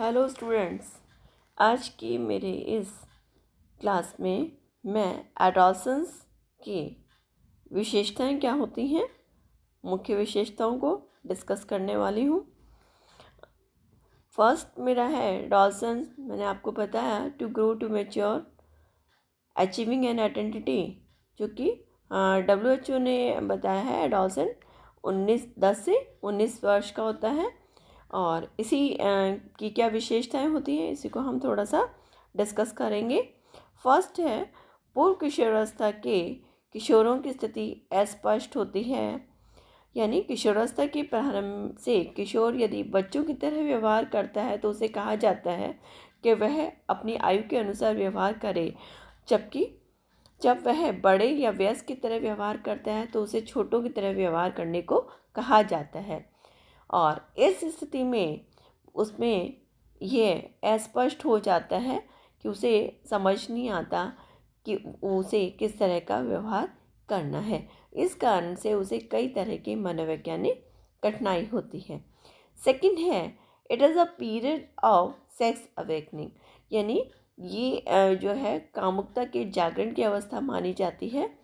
Hello students, आज की मेरे इस क्लास में मैं एडोलसेंस की विशेषताएं क्या होती हैं, मुख्य विशेषताओं को डिस्कस करने वाली हूँ। फर्स्ट मेरा है एडोलसेंस। मैंने आपको बताया to grow to mature achieving an identity, जो कि WHO ने बताया है एडोलसेंट 10 से 19 वर्ष का होता है। और इसी की क्या विशेषताएं होती हैं, इसी को हम थोड़ा सा डिस्कस करेंगे। फर्स्ट है, पूर्व किशोरावस्था के किशोरों की स्थिति अस्पष्ट होती है। यानी किशोरावस्था के प्रारंभ से किशोर यदि बच्चों की तरह व्यवहार करता है तो उसे कहा जाता है कि वह अपनी आयु के अनुसार व्यवहार करे, जबकि जब वह बड़े या वयस्क की तरह व्यवहार करता है तो उसे छोटों की तरह व्यवहार करने को कहा जाता है। और इस स्थिति में उसमें यह अस्पष्ट हो जाता है कि उसे समझ नहीं आता कि उसे किस तरह का व्यवहार करना है। इस कारण से उसे कई तरह की मनोवैज्ञानिक कठिनाई होती है। सेकंड है, it is a period of sex awakening. यानी ये जो है कामुकता के जागरण की अवस्था मानी जाती है।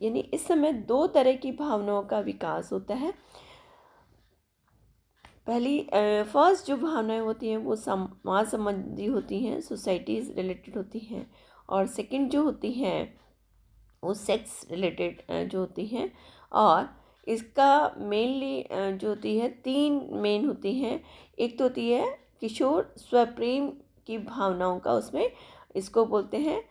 यानी इस समय दो तरह की भावनाओं का विकास होता है। पहली फर्स्ट जो भावनाएं होती हैं वो समाज संबंधी होती हैं, सोसाइटीज़ रिलेटेड होती हैं। और सेकंड जो होती हैं वो सेक्स रिलेटेड जो होती हैं। और इसका मेनली जो होती है तीन मेन होती हैं। एक तो होती है किशोर स्वप्रेम की भावनाओं का, उसमें इसको बोलते हैं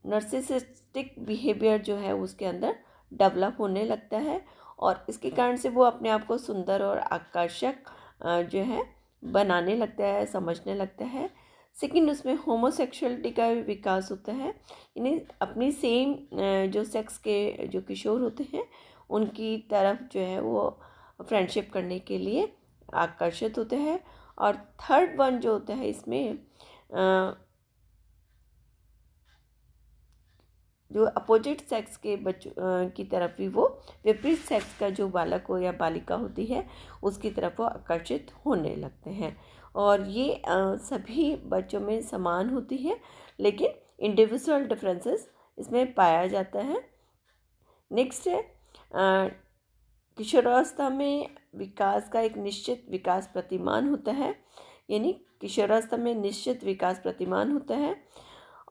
नर्सिसिस्टिक बिहेवियर जो है उसके अंदर डेवलप होने लगता है। और इसके कारण से वो अपने आप को सुंदर और आकर्षक जो है बनाने लगता है, समझने लगता है। सेकंड, उसमें होमोसेक्सुअलिटी का भी विकास होता है। यानी अपनी सेम जो सेक्स के जो किशोर होते हैं उनकी तरफ जो है वो फ्रेंडशिप करने के लिए आकर्षित होते हैं। और थर्ड वन जो होता है इसमें जो अपोजिट सेक्स के बच्चों की तरफ भी वो विपरीत सेक्स का जो बालक हो या बालिका होती है उसकी तरफ वो आकर्षित होने लगते हैं। और ये सभी बच्चों में समान होती है, लेकिन इंडिविजुअल डिफरेंसेस इसमें पाया जाता है। नेक्स्ट है किशोरावस्था में विकास का एक निश्चित विकास प्रतिमान होता है। यानी किशोरावस्था में निश्चित विकास प्रतिमान होता है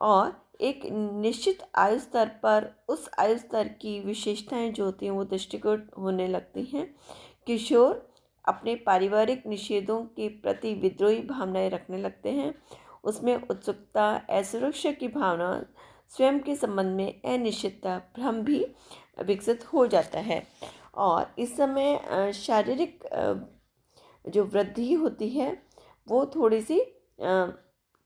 और एक निश्चित आयु स्तर पर उस आयु स्तर की विशेषताएं जो होती हैं वो दृष्टिगत होने लगती हैं। किशोर अपने पारिवारिक निषेधों के प्रति विद्रोही भावनाएं रखने लगते हैं। उसमें उत्सुकता, असुरक्षा की भावना, स्वयं के संबंध में अनिश्चितता, भ्रम भी विकसित हो जाता है। और इस समय शारीरिक जो वृद्धि होती है वो थोड़ी सी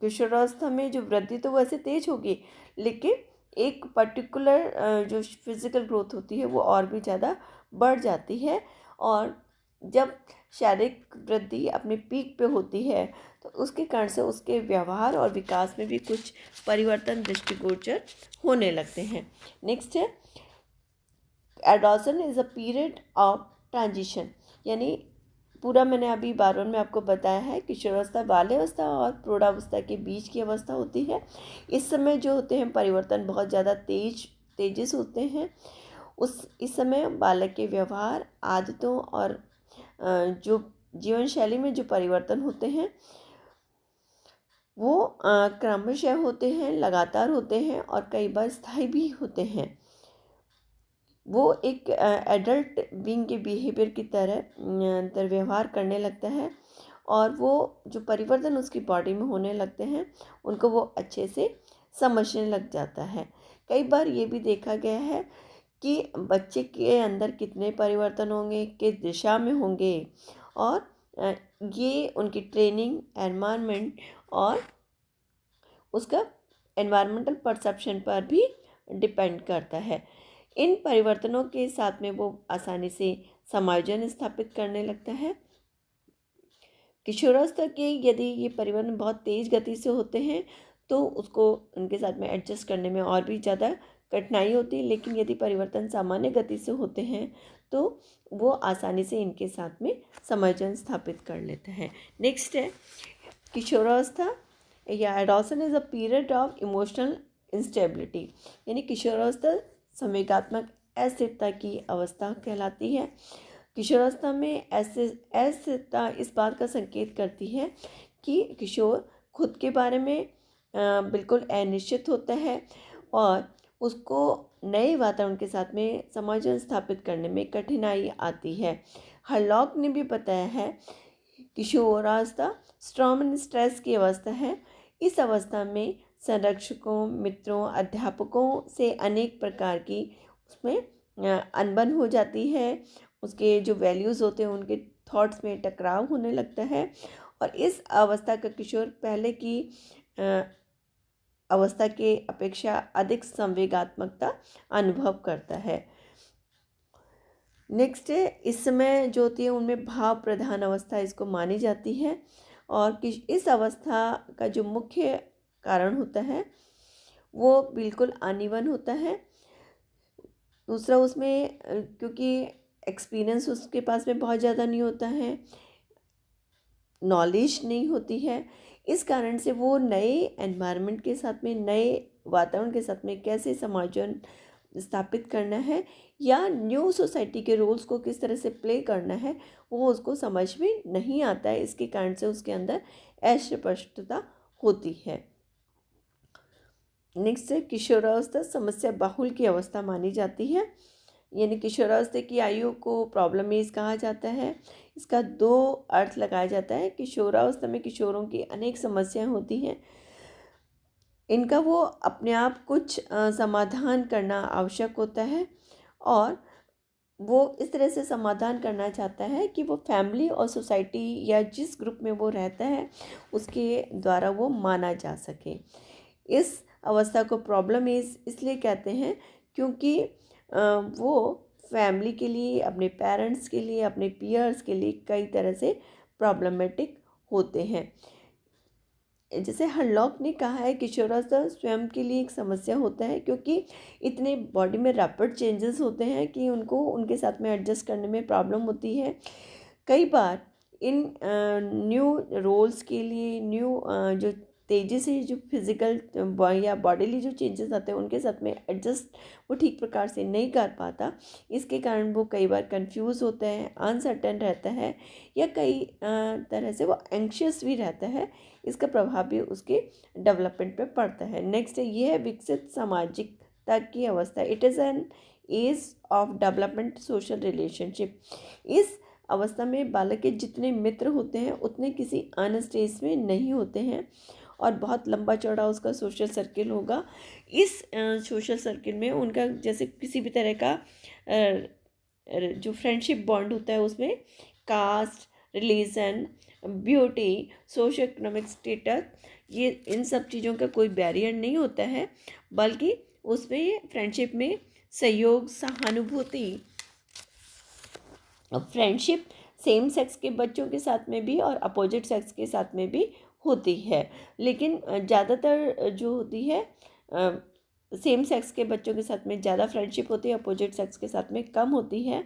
किशोरावस्था में जो वृद्धि तो वैसे तेज होगी, लेकिन एक पर्टिकुलर जो फिज़िकल ग्रोथ होती है वो और भी ज़्यादा बढ़ जाती है। और जब शारीरिक वृद्धि अपने पीक पे होती है तो उसके कारण से उसके व्यवहार और विकास में भी कुछ परिवर्तन दृष्टिगोचर होने लगते हैं। नेक्स्ट है adolescence is a period of transition. यानी पूरा मैंने अभी बारहवीं में आपको बताया है किशोरावस्था बाल्यावस्था और प्रौढ़ावस्था के बीच की अवस्था होती है। इस समय जो होते हैं परिवर्तन बहुत ज़्यादा तेजी से होते हैं। इस समय बालक के व्यवहार, आदतों और जो जीवन शैली में जो परिवर्तन होते हैं वो क्रमशः होते हैं, लगातार होते हैं और कई बार स्थायी भी होते हैं। वो एक एडल्ट बीइंग के बिहेवियर की तरह व्यवहार करने लगता है और वो जो परिवर्तन उसकी बॉडी में होने लगते हैं उनको वो अच्छे से समझने लग जाता है। कई बार ये भी देखा गया है कि बच्चे के अंदर कितने परिवर्तन होंगे, किस दिशा में होंगे, और ये उनकी ट्रेनिंग, एनवायरनमेंट और उसका एनवायरमेंटल परसेप्शन पर भी डिपेंड करता है। इन परिवर्तनों के साथ में वो आसानी से समायोजन स्थापित करने लगता है। किशोरावस्था के यदि ये परिवर्तन बहुत तेज़ गति से होते हैं तो उसको उनके साथ में एडजस्ट करने में और भी ज़्यादा कठिनाई होती है, लेकिन यदि परिवर्तन सामान्य गति से होते हैं तो वो आसानी से इनके साथ में समायोजन स्थापित कर लेते हैं। नेक्स्ट है किशोरावस्था या adolescence is a period of emotional instability, यानी किशोरावस्था संवेगात्मक अस्थिरता की अवस्था कहलाती है। किशोरावस्था में ऐसे अस्थिरता इस बात का संकेत करती है कि किशोर खुद के बारे में बिल्कुल अनिश्चित होता है और उसको नए वातावरण के साथ में समायोजन स्थापित करने में कठिनाई आती है। हरलॉक ने भी बताया है किशोरावस्था स्ट्रॉम एंड स्ट्रेस की अवस्था है। इस अवस्था में संरक्षकों, मित्रों, अध्यापकों से अनेक प्रकार की उसमें अनबन हो जाती है। उसके जो वैल्यूज़ होते हैं उनके थॉट्स में टकराव होने लगता है और इस अवस्था का किशोर पहले की अवस्था के अपेक्षा अधिक संवेगात्मकता अनुभव करता है। नेक्स्ट है, इस समय जो होती है उनमें भाव प्रधान अवस्था इसको मानी जाती है और इस अवस्था का जो मुख्य कारण होता है वो बिल्कुल अनइवन होता है। दूसरा उसमें क्योंकि एक्सपीरियंस उसके पास में बहुत ज़्यादा नहीं होता है, नॉलेज नहीं होती है, इस कारण से वो नए एनवायरनमेंट के साथ में, नए वातावरण के साथ में कैसे समायोजन स्थापित करना है या न्यू सोसाइटी के रोल्स को किस तरह से प्ले करना है वो उसको समझ में नहीं आता है। इसके कारण से उसके अंदर अस्पष्टता होती है। नेक्स्ट है, किशोरावस्था समस्या बहुल की अवस्था मानी जाती है, यानी किशोरावस्था की आयु को प्रॉब्लम एज कहा जाता है। इसका दो अर्थ लगाया जाता है। किशोरावस्था में किशोरों की अनेक समस्याएं होती हैं, इनका वो अपने आप कुछ समाधान करना आवश्यक होता है और वो इस तरह से समाधान करना चाहता है कि वो फैमिली और सोसाइटी या जिस ग्रुप में वो रहता है उसके द्वारा वो माना जा सके। इस अवस्था को प्रॉब्लम इसलिए कहते हैं क्योंकि वो फैमिली के लिए, अपने पेरेंट्स के लिए, अपने पीयर्स के लिए कई तरह से प्रॉब्लमेटिक होते हैं। जैसे हरलॉक ने कहा है किशोरावस्था स्वयं के लिए एक समस्या होता है क्योंकि इतने बॉडी में रैपिड चेंजेस होते हैं कि उनको उनके साथ में एडजस्ट करने में प्रॉब्लम होती है। कई बार इन न्यू रोल्स के लिए जो तेज़ी से जो फिज़िकल या बॉडीली जो चेंजेस आते हैं उनके साथ में एडजस्ट वो ठीक प्रकार से नहीं कर पाता। इसके कारण वो कई बार कंफ्यूज होता है, अनसर्टेन रहता है या कई तरह से वो एंक्शियस भी रहता है। इसका प्रभाव भी उसके डेवलपमेंट पे पड़ता है। नेक्स्ट ये है विकसित सामाजिकता की अवस्था। It is an age of development social relationship. इस अवस्था में बालक के जितने मित्र होते हैं उतने किसी अन्य स्टेज में नहीं होते हैं और बहुत लंबा चौड़ा उसका सोशल सर्किल होगा। इस सोशल सर्किल में उनका जैसे किसी भी तरह का जो फ्रेंडशिप बॉन्ड होता है उसमें caste, religion, beauty, socio economic status, ये इन सब चीज़ों का कोई बैरियर नहीं होता है, बल्कि उसमें फ्रेंडशिप में सहयोग, सहानुभूति, फ्रेंडशिप सेम सेक्स के बच्चों के साथ में भी और अपोजिट सेक्स के साथ में भी होती है। लेकिन ज़्यादातर जो होती है सेम सेक्स के बच्चों के साथ में ज़्यादा फ्रेंडशिप होती है, अपोजिट सेक्स के साथ में कम होती है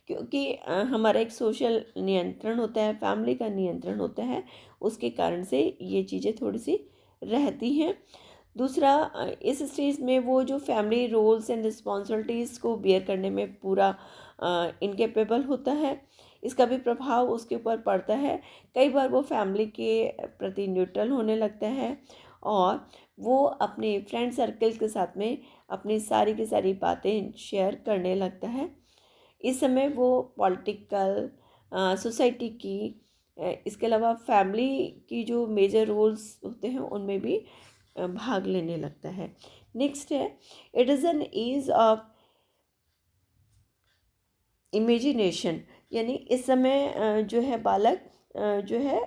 क्योंकि हमारा एक सोशल नियंत्रण होता है, फैमिली का नियंत्रण होता है, उसके कारण से ये चीज़ें थोड़ी सी रहती हैं। दूसरा, इस स्टेज में वो जो फैमिली रोल्स एंड रिस्पॉन्सिबिलिटीज़ को बियर करने में पूरा इनकेपेबल होता है। इसका भी प्रभाव उसके ऊपर पड़ता है। कई बार वो फैमिली के प्रति न्यूट्रल होने लगता है और वो अपने फ्रेंड सर्कल के साथ में अपनी सारी की सारी बातें शेयर करने लगता है। इस समय वो पॉलिटिकल, सोसाइटी की, इसके अलावा फैमिली की जो मेजर रोल्स होते हैं उनमें भी भाग लेने लगता है। नेक्स्ट है, it is an age of imagination, यानी इस समय जो है बालक जो है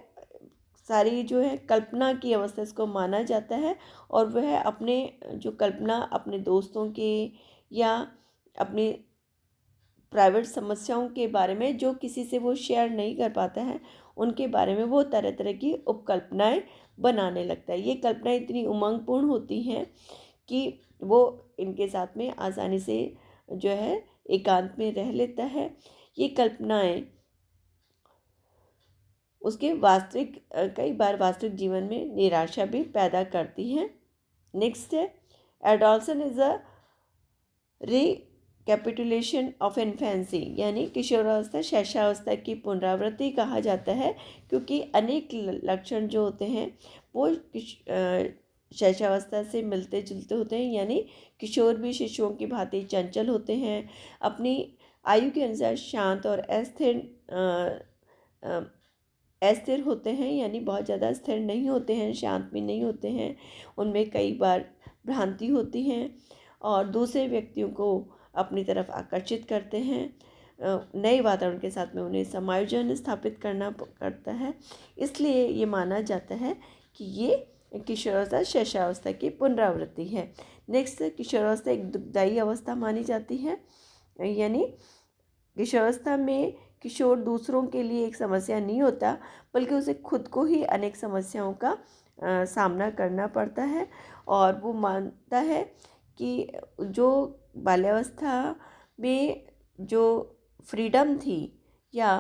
सारी जो है कल्पना की अवस्था इसको माना जाता है और वह अपने जो कल्पना अपने दोस्तों के या अपनी प्राइवेट समस्याओं के बारे में जो किसी से वो शेयर नहीं कर पाता है उनके बारे में वो तरह तरह की उपकल्पनाएं बनाने लगता है। ये कल्पनाएं इतनी उमंगपूर्ण होती हैं कि वो इनके साथ में आसानी से जो है एकांत में रह लेता है। ये कल्पनाएं उसके वास्तविक कई बार वास्तविक जीवन में निराशा भी पैदा करती हैं। नेक्स्ट है adolescence is a recapitulation of infancy, यानी किशोरावस्था शैशवावस्था की पुनरावृत्ति कहा जाता है, क्योंकि अनेक लक्षण जो होते हैं वो शैशवावस्था से मिलते जुलते होते हैं। यानी किशोर भी शिशुओं की भांति चंचल होते हैं, अपनी आयु के अनुसार शांत और अस्थिर होते हैं, यानी बहुत ज़्यादा स्थिर नहीं होते हैं, शांत भी नहीं होते हैं। उनमें कई बार भ्रांति होती हैं और दूसरे व्यक्तियों को अपनी तरफ आकर्षित करते हैं। नए वातावरण के साथ में उन्हें समायोजन स्थापित करना करता है। इसलिए ये माना जाता है कि ये किशोरावस्था शैशवावस्था की पुनरावृत्ति है। नेक्स्ट, किशोरावस्था एक दुखदायी अवस्था मानी जाती है, यानी किशोरावस्था में किशोर दूसरों के लिए एक समस्या नहीं होता, बल्कि उसे खुद को ही अनेक समस्याओं का सामना करना पड़ता है। और वो मानता है कि जो बाल्यावस्था में जो फ्रीडम थी या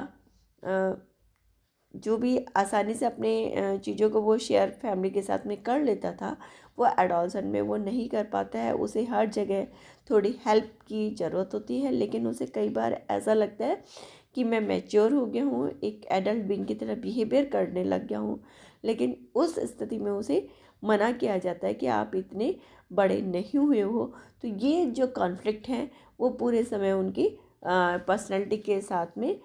जो भी आसानी से अपने चीज़ों को वो शेयर फैमिली के साथ में कर लेता था, वो एडोलसेंट में वो नहीं कर पाता है। उसे हर जगह थोड़ी हेल्प की ज़रूरत होती है, लेकिन उसे कई बार ऐसा लगता है कि मैं मैच्योर हो गया हूँ, एक एडल्ट बीइंग की तरह बिहेवियर करने लग गया हूँ। लेकिन उस स्थिति में उसे मना किया जाता है कि आप इतने बड़े नहीं हुए हो। तो ये जो कॉन्फ्लिक्ट है वो पूरे समय उनकी पर्सनैलिटी के साथ में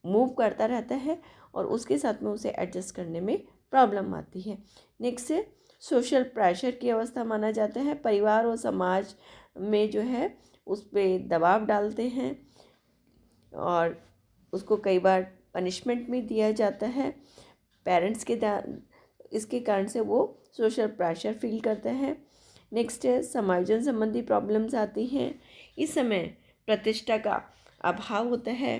मूव करता रहता है और उसके साथ में उसे एडजस्ट करने में प्रॉब्लम आती है। नेक्स्ट है सोशल प्रेशर की अवस्था माना जाता है। परिवार और समाज में जो है उस पर दबाव डालते हैं और उसको कई बार पनिशमेंट भी दिया जाता है पेरेंट्स के इसके कारण से वो सोशल प्रेशर फील करता है। नेक्स्ट है समायोजन संबंधी प्रॉब्लम्स आती हैं। इस समय प्रतिष्ठा का अभाव होता है,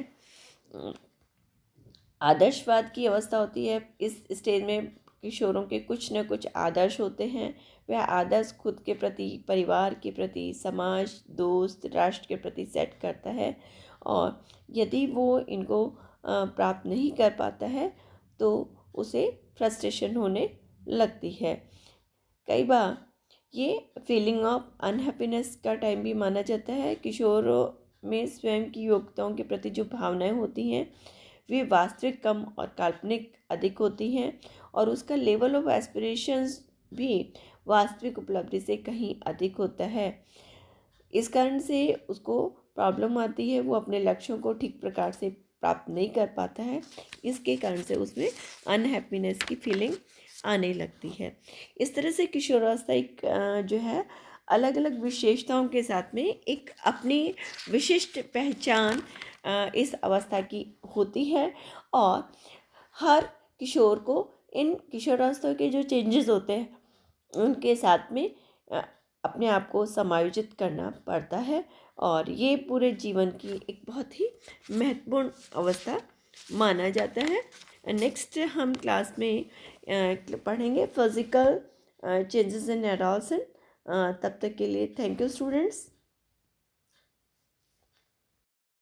आदर्शवाद की अवस्था होती है। इस स्टेज में किशोरों के कुछ न कुछ आदर्श होते हैं। वह आदर्श खुद के प्रति, परिवार के प्रति, समाज, दोस्त, राष्ट्र के प्रति सेट करता है और यदि वो इनको प्राप्त नहीं कर पाता है तो उसे फ्रस्ट्रेशन होने लगती है। कई बार ये फीलिंग ऑफ अनहैप्पीनेस का टाइम भी माना जाता है। किशोरों में स्वयं की योग्यताओं के प्रति जो भावनाएं होती हैं वे वास्तविक कम और काल्पनिक अधिक होती हैं और उसका लेवल ऑफ एस्पिरेशंस भी वास्तविक उपलब्धि से कहीं अधिक होता है। इस कारण से उसको प्रॉब्लम आती है, वो अपने लक्ष्यों को ठीक प्रकार से प्राप्त नहीं कर पाता है। इसके कारण से उसमें अनहैप्पीनेस की फीलिंग आने लगती है। इस तरह से किशोरावस्था एक जो है अलग अलग विशेषताओं के साथ में एक अपनी विशिष्ट पहचान इस अवस्था की होती है और हर किशोर को इन किशोरावस्था के जो चेंजेस होते हैं उनके साथ में अपने आप को समायोजित करना पड़ता है और ये पूरे जीवन की एक बहुत ही महत्वपूर्ण अवस्था माना जाता है। नेक्स्ट हम क्लास में पढ़ेंगे फिजिकल चेंजेस इन एडोलसेंस। तब तक के लिए थैंक यू स्टूडेंट्स।